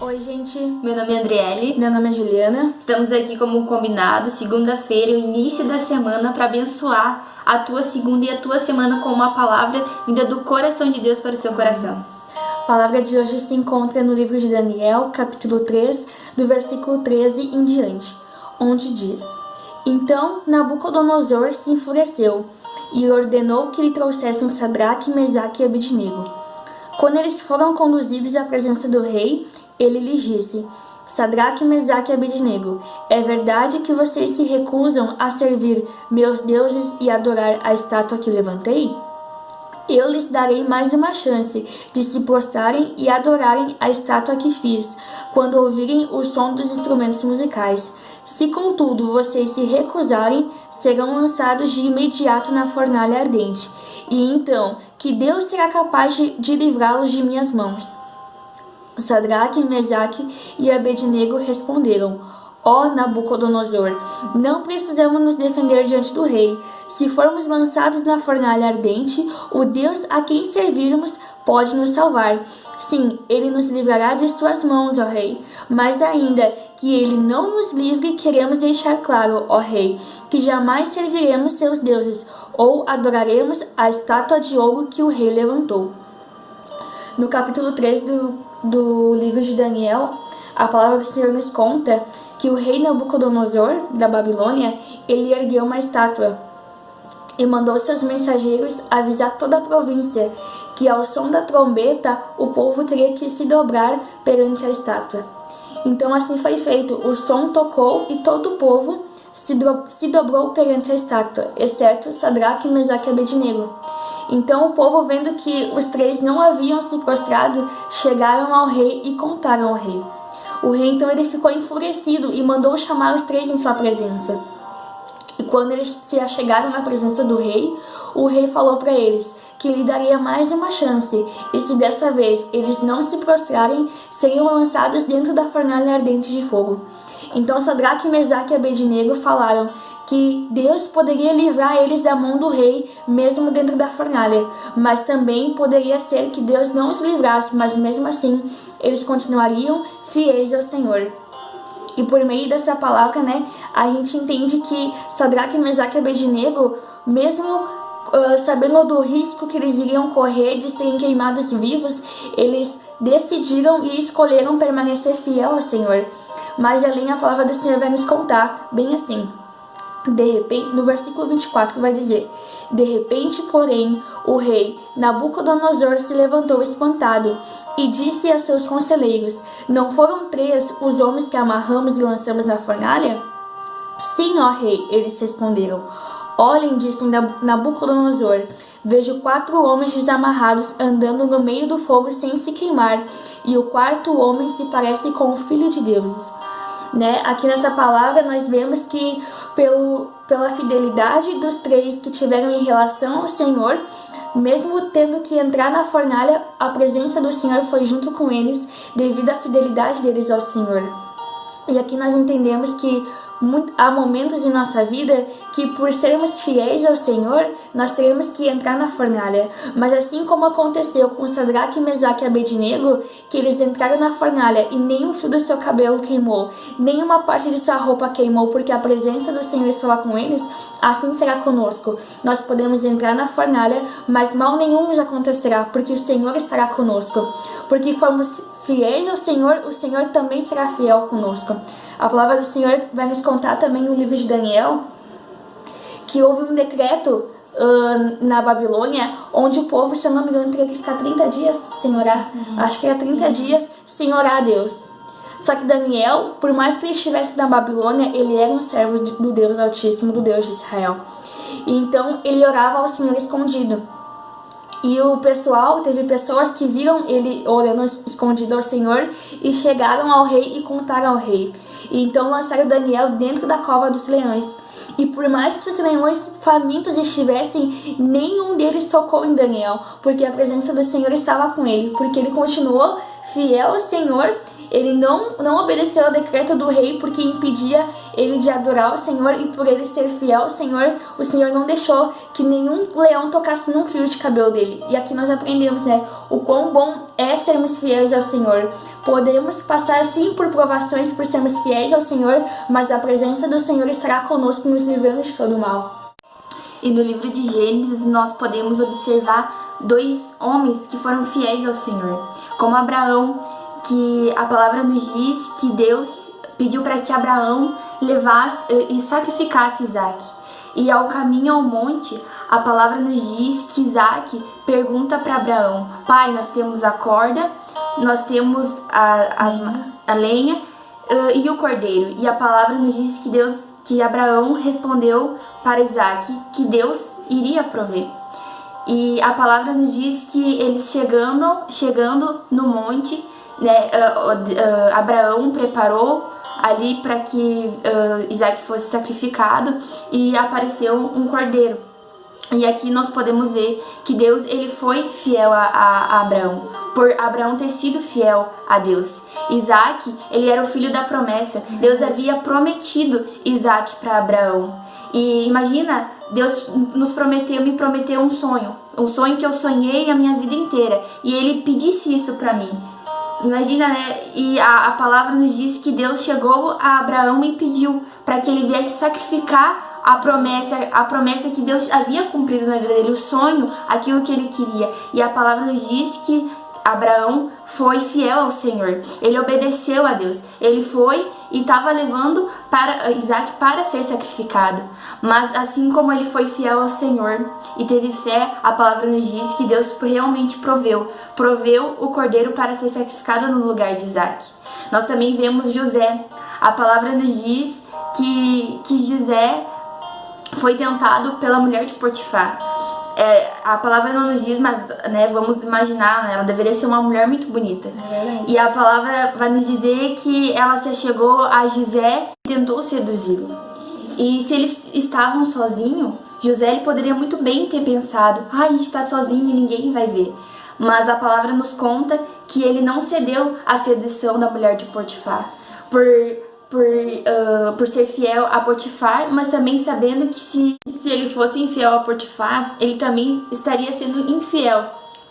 Oi gente, meu nome é Andriele, meu nome é Juliana. Estamos aqui como combinado, segunda-feira, o início da semana, para abençoar a tua segunda e a tua semana com uma palavra vinda do coração de Deus para o seu coração. A palavra de hoje se encontra no livro de Daniel, capítulo 3, do versículo 13 em diante, onde diz: Então Nabucodonosor se enfureceu e ordenou que lhe trouxessem Sadraque, Mesaque e Abednego. Quando eles foram conduzidos à presença do rei, ele lhes disse: Sadraque, Mesaque e Abednego, é verdade que vocês se recusam a servir meus deuses e adorar a estátua que levantei? Eu lhes darei mais uma chance de se prostrarem e adorarem a estátua que fiz, quando ouvirem o som dos instrumentos musicais. Se, contudo, vocês se recusarem, serão lançados de imediato na fornalha ardente, e então que Deus será capaz de livrá-los de minhas mãos. Sadraque, Mesaque e Abednego responderam: Ó Nabucodonosor, não precisamos nos defender diante do rei. Se formos lançados na fornalha ardente, o Deus a quem servirmos pode nos salvar. Sim, ele nos livrará de suas mãos, ó rei. Mas ainda que ele não nos livre, queremos deixar claro, ó rei, que jamais serviremos seus deuses ou adoraremos a estátua de ouro que o rei levantou. No capítulo 3 do livro de Daniel, a palavra do Senhor nos conta que o rei Nabucodonosor, da Babilônia, ele ergueu uma estátua e mandou seus mensageiros avisar toda a província que ao som da trombeta o povo teria que se dobrar perante a estátua. Então assim foi feito, o som tocou e todo o povo se dobrou perante a estátua, exceto Sadraque, Mesaque e Abednego. Então o povo, vendo que os três não haviam se prostrado, chegaram ao rei e contaram ao rei. O rei então ele ficou enfurecido e mandou chamar os três em sua presença. E quando eles se achegaram na presença do rei, o rei falou para eles que lhe daria mais uma chance, e se dessa vez eles não se prostrarem, seriam lançados dentro da fornalha ardente de fogo. Então Sadraque, Mesaque e Abednego falaram que Deus poderia livrar eles da mão do rei, mesmo dentro da fornalha, mas também poderia ser que Deus não os livrasse, mas mesmo assim eles continuariam fiéis ao Senhor. E por meio dessa palavra, a gente entende que Sadraque, Mesaque e Abednego, mesmo sabendo do risco que eles iriam correr de serem queimados vivos, eles decidiram e escolheram permanecer fiel ao Senhor. Mas além, a palavra do Senhor vai nos contar bem assim. De repente, no versículo 24 vai dizer: De repente, porém, o rei Nabucodonosor se levantou espantado e disse a seus conselheiros: Não foram 3 os homens que amarramos e lançamos na fornalha? Sim, ó rei, eles responderam. Olhem, disse Nabucodonosor, vejo 4 homens desamarrados andando no meio do fogo sem se queimar, e o 4º homem se parece com o Filho de Deus. Aqui nessa palavra nós vemos que pela fidelidade dos 3 que tiveram em relação ao Senhor, mesmo tendo que entrar na fornalha, a presença do Senhor foi junto com eles devido à fidelidade deles ao Senhor. E aqui nós entendemos que há momentos em nossa vida que, por sermos fiéis ao Senhor, nós teremos que entrar na fornalha. Mas assim como aconteceu com Sadraque, Mesaque e Abednego, que eles entraram na fornalha e nem um fio do seu cabelo queimou, nenhuma parte de sua roupa queimou, porque a presença do Senhor estava com eles, assim será conosco. Nós podemos entrar na fornalha, mas mal nenhum nos acontecerá, porque o Senhor estará conosco. Porque formos fiéis ao Senhor, o Senhor também será fiel conosco. A palavra do Senhor vai nos contar também no livro de Daniel que houve um decreto na Babilônia, onde o povo, se eu não me engano, teria que ficar 30 dias sem orar. Acho que era 30 dias sem orar a Deus. Só que Daniel, por mais que ele estivesse na Babilônia, ele era um servo do Deus Altíssimo, do Deus de Israel. E então ele orava ao Senhor escondido. E teve pessoas que viram ele orando escondido ao Senhor e chegaram ao rei e contaram ao rei. E então lançaram Daniel dentro da cova dos leões. E por mais que os leões famintos estivessem, nenhum deles tocou em Daniel, porque a presença do Senhor estava com ele, porque ele continuou fiel ao Senhor. Ele não obedeceu ao decreto do rei, porque impedia ele de adorar o Senhor, e por ele ser fiel ao Senhor, o Senhor não deixou que nenhum leão tocasse num fio de cabelo dele. E aqui nós aprendemos, né, o quão bom é sermos fiéis ao Senhor. Podemos passar sim por provações por sermos fiéis ao Senhor, mas a presença do Senhor estará conosco, nos livrando de todo o mal. E no livro de Gênesis nós podemos observar 2 homens que foram fiéis ao Senhor, como Abraão, que a palavra nos diz que Deus pediu para que Abraão levasse e sacrificasse Isaac. E ao caminho ao monte, a palavra nos diz que Isaac pergunta para Abraão: pai, nós temos a corda, nós temos a lenha e o cordeiro. E a palavra nos diz que Abraão respondeu para Isaac que Deus iria prover. E a palavra nos diz que eles chegando no monte, né, Abraão preparou ali para que Isaac fosse sacrificado, e apareceu um cordeiro. E aqui nós podemos ver que Deus, ele foi fiel a Abraão, por Abraão ter sido fiel a Deus. Isaac, ele era o filho da promessa. Deus havia prometido Isaac para Abraão. E imagina, Deus me prometeu um sonho que eu sonhei a minha vida inteira, e ele pedisse isso para mim. Imagina, né? E a palavra nos diz que Deus chegou a Abraão e pediu para que ele viesse sacrificar a promessa que Deus havia cumprido na vida dele, o sonho, aquilo que ele queria. E a palavra nos diz que Abraão foi fiel ao Senhor, ele obedeceu a Deus, ele foi e estava levando para Isaac para ser sacrificado. Mas assim como ele foi fiel ao Senhor e teve fé, a palavra nos diz que Deus realmente proveu o cordeiro para ser sacrificado no lugar de Isaac. Nós também vemos José. A palavra nos diz que José foi tentado pela mulher de Potifar. A palavra não nos diz, mas né, vamos imaginar, né, ela deveria ser uma mulher muito bonita. E a palavra vai nos dizer que ela se chegou a José e tentou seduzi-lo. E se eles estavam sozinhos, José ele poderia muito bem ter pensado: a gente está sozinho e ninguém vai ver. Mas a palavra nos conta que ele não cedeu à sedução da mulher de Potifar, por ser fiel a Potifar, mas também sabendo que se ele fosse infiel a Potifar, ele também estaria sendo infiel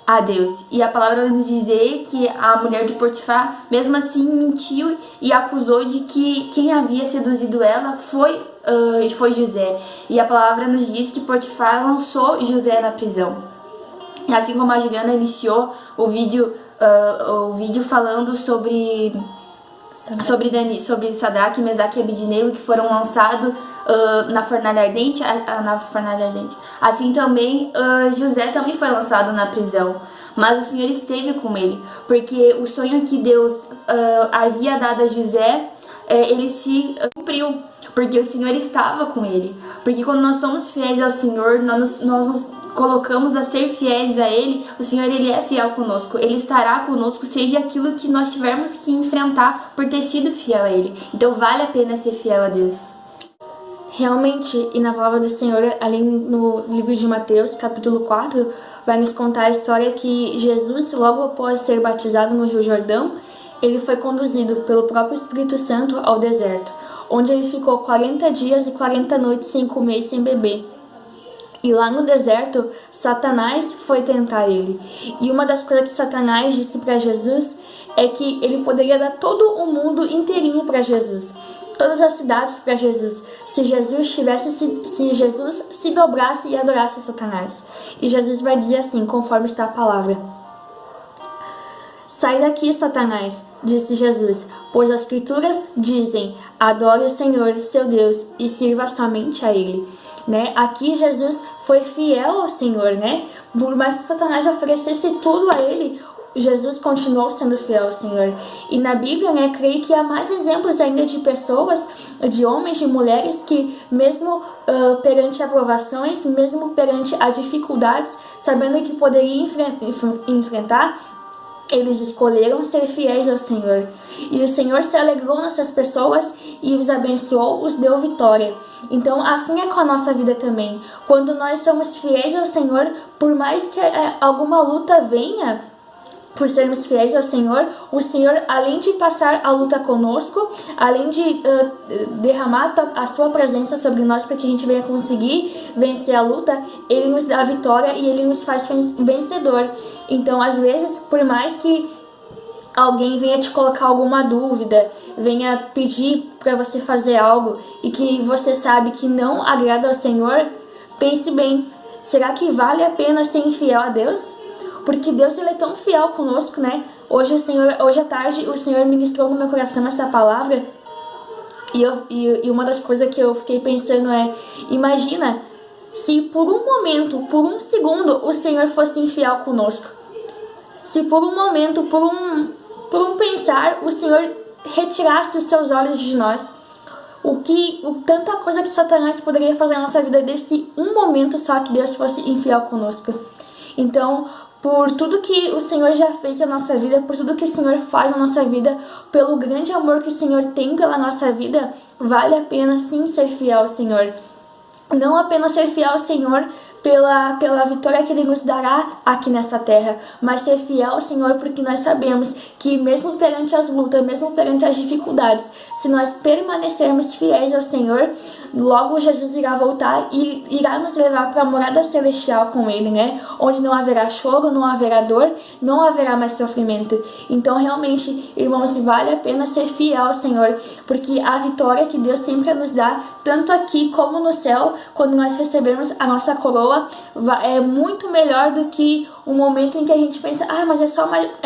a Deus. E a palavra vai nos dizer que a mulher de Potifar, mesmo assim, mentiu e acusou de que quem havia seduzido ela foi José. E a palavra nos diz que Potifar lançou José na prisão. E assim como a Juliana iniciou o vídeo falando sobre Sadraque, Mesaque e Abednego, que foram lançados na fornalha ardente, assim também José também foi lançado na prisão, mas o Senhor esteve com ele, porque o sonho que Deus havia dado a José, ele se cumpriu, porque o Senhor estava com ele. Porque quando nós somos fiéis ao Senhor, nós nos colocamos a ser fiéis a Ele, o Senhor ele é fiel conosco, Ele estará conosco, seja aquilo que nós tivermos que enfrentar por ter sido fiel a Ele. Então vale a pena ser fiel a Deus. Realmente, e na palavra do Senhor, ali no livro de Mateus, capítulo 4, vai nos contar a história que Jesus, logo após ser batizado no Rio Jordão, ele foi conduzido pelo próprio Espírito Santo ao deserto, onde ele ficou 40 dias e 40 noites sem comer e sem beber. E lá no deserto, Satanás foi tentar ele. E uma das coisas que Satanás disse para Jesus é que ele poderia dar todo o mundo inteirinho para Jesus, todas as cidades para Jesus, se Jesus se dobrasse e adorasse Satanás. E Jesus vai dizer assim, conforme está a palavra: sai daqui, Satanás, disse Jesus, pois as Escrituras dizem: adore o Senhor, seu Deus, e sirva somente a Ele. Né? Aqui Jesus foi fiel ao Senhor, né? Por mais que Satanás oferecesse tudo a Ele, Jesus continuou sendo fiel ao Senhor. E na Bíblia, né, creio que há mais exemplos ainda de pessoas, de homens, de mulheres que mesmo perante aprovações, mesmo perante as dificuldades, sabendo que poderiam enfrentar, eles escolheram ser fiéis ao Senhor. E o Senhor se alegrou nessas pessoas e os abençoou, os deu vitória. Então assim é com a nossa vida também. Quando nós somos fiéis ao Senhor, por mais que alguma luta venha, por sermos fiéis ao Senhor, o Senhor, além de passar a luta conosco, além de derramar a sua presença sobre nós para que a gente venha conseguir vencer a luta, Ele nos dá a vitória e Ele nos faz vencedor. Então, às vezes, por mais que alguém venha te colocar alguma dúvida, venha pedir para você fazer algo e que você sabe que não agrada ao Senhor, pense bem, será que vale a pena ser infiel a Deus? Porque Deus, Ele é tão fiel conosco, né? Hoje à tarde, o Senhor ministrou no meu coração essa palavra. E uma das coisas que eu fiquei pensando é, imagina se por um momento, por um segundo, o Senhor fosse infiel conosco. Se por um momento, por um pensar, o Senhor retirasse os seus olhos de nós. Tanta coisa que Satanás poderia fazer na nossa vida desse um momento só que Deus fosse infiel conosco. Então, por tudo que o Senhor já fez na nossa vida, por tudo que o Senhor faz na nossa vida, pelo grande amor que o Senhor tem pela nossa vida, vale a pena sim ser fiel ao Senhor. Não apenas ser fiel ao Senhor pela vitória que Ele nos dará aqui nessa terra, mas ser fiel ao Senhor porque nós sabemos que mesmo perante as lutas, mesmo perante as dificuldades, se nós permanecermos fiéis ao Senhor, logo Jesus irá voltar e irá nos levar para a morada celestial com Ele, né? Onde não haverá choro, não haverá dor, não haverá mais sofrimento. Então realmente, irmãos, vale a pena ser fiel ao Senhor, porque a vitória que Deus sempre nos dá, tanto aqui como no céu, quando nós recebemos a nossa coroa, é muito melhor do que um momento em que a gente pensa, mas é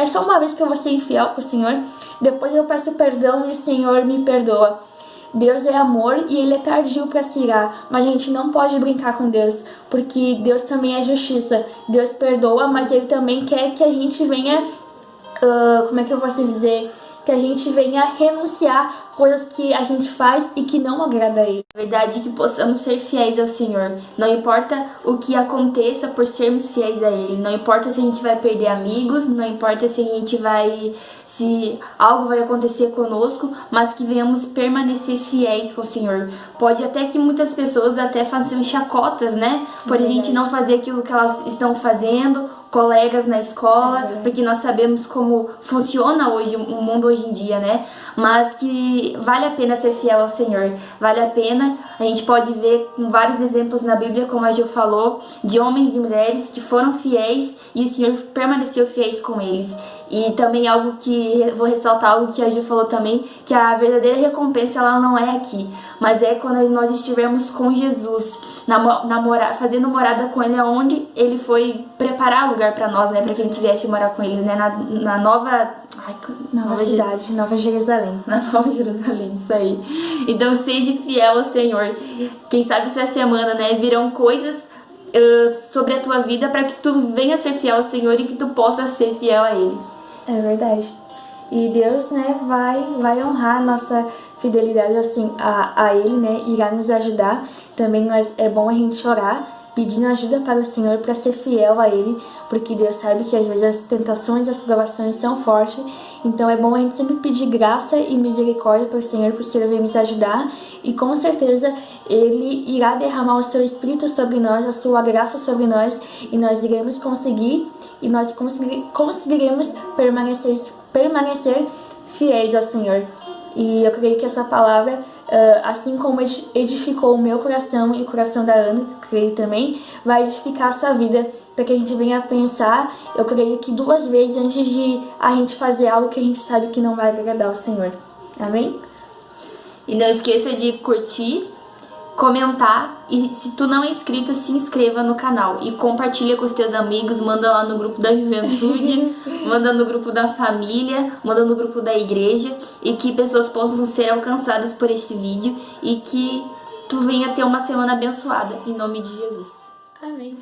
só uma vez que eu vou ser infiel com o Senhor, depois eu peço perdão e o Senhor me perdoa. Deus é amor e Ele é tardio para se irar, mas a gente não pode brincar com Deus, porque Deus também é justiça. Deus perdoa, mas Ele também quer que a gente venha, como é que eu posso dizer? Que a gente venha renunciar coisas que a gente faz e que não agrada a Ele. É verdade que possamos ser fiéis ao Senhor. Não importa o que aconteça por sermos fiéis a Ele. Não importa se a gente vai perder amigos, não importa se algo vai acontecer conosco, mas que venhamos permanecer fiéis com o Senhor. Pode até que muitas pessoas até façam chacotas, né? Por a gente não fazer aquilo que elas estão fazendo, colegas na escola, porque nós sabemos como funciona hoje o mundo hoje em dia, né? Mas que vale a pena ser fiel ao Senhor, vale a pena. A gente pode ver com vários exemplos na Bíblia, como a Gil falou, de homens e mulheres que foram fiéis e o Senhor permaneceu fiéis com eles. E também algo que, vou ressaltar algo que a Gil falou também, que a verdadeira recompensa ela não é aqui, mas é quando nós estivermos com Jesus, fazendo morada com Ele, onde Ele foi preparar lugar para nós, né, para que a gente viesse morar com eles, né, na nova cidade, Nova Jerusalém. Na Nova Jerusalém, isso aí. Então seja fiel ao Senhor. Quem sabe essa semana, né, virão coisas sobre a tua vida para que tu venha ser fiel ao Senhor e que tu possa ser fiel a Ele. É verdade. E Deus, né, vai honrar a nossa fidelidade assim, a Ele, né, irá nos ajudar. Também é bom a gente orar, pedindo ajuda para o Senhor para ser fiel a Ele, porque Deus sabe que às vezes as tentações, as provações são fortes, então é bom a gente sempre pedir graça e misericórdia para o Senhor, para o Senhor vir nos ajudar, e com certeza Ele irá derramar o seu Espírito sobre nós, a sua graça sobre nós, e nós iremos conseguir, e nós conseguiremos permanecer fiéis ao Senhor. E eu creio que essa palavra, assim como edificou o meu coração e o coração da Ana, creio também, vai edificar a sua vida, para que a gente venha pensar, eu creio que 2 vezes antes de a gente fazer algo que a gente sabe que não vai agradar ao Senhor. Amém? E não esqueça de curtir, comentar, e se tu não é inscrito, se inscreva no canal e compartilha com os teus amigos, manda lá no grupo da juventude, manda no grupo da família, manda no grupo da igreja, e que pessoas possam ser alcançadas por esse vídeo e que tu venha ter uma semana abençoada, em nome de Jesus. Amém.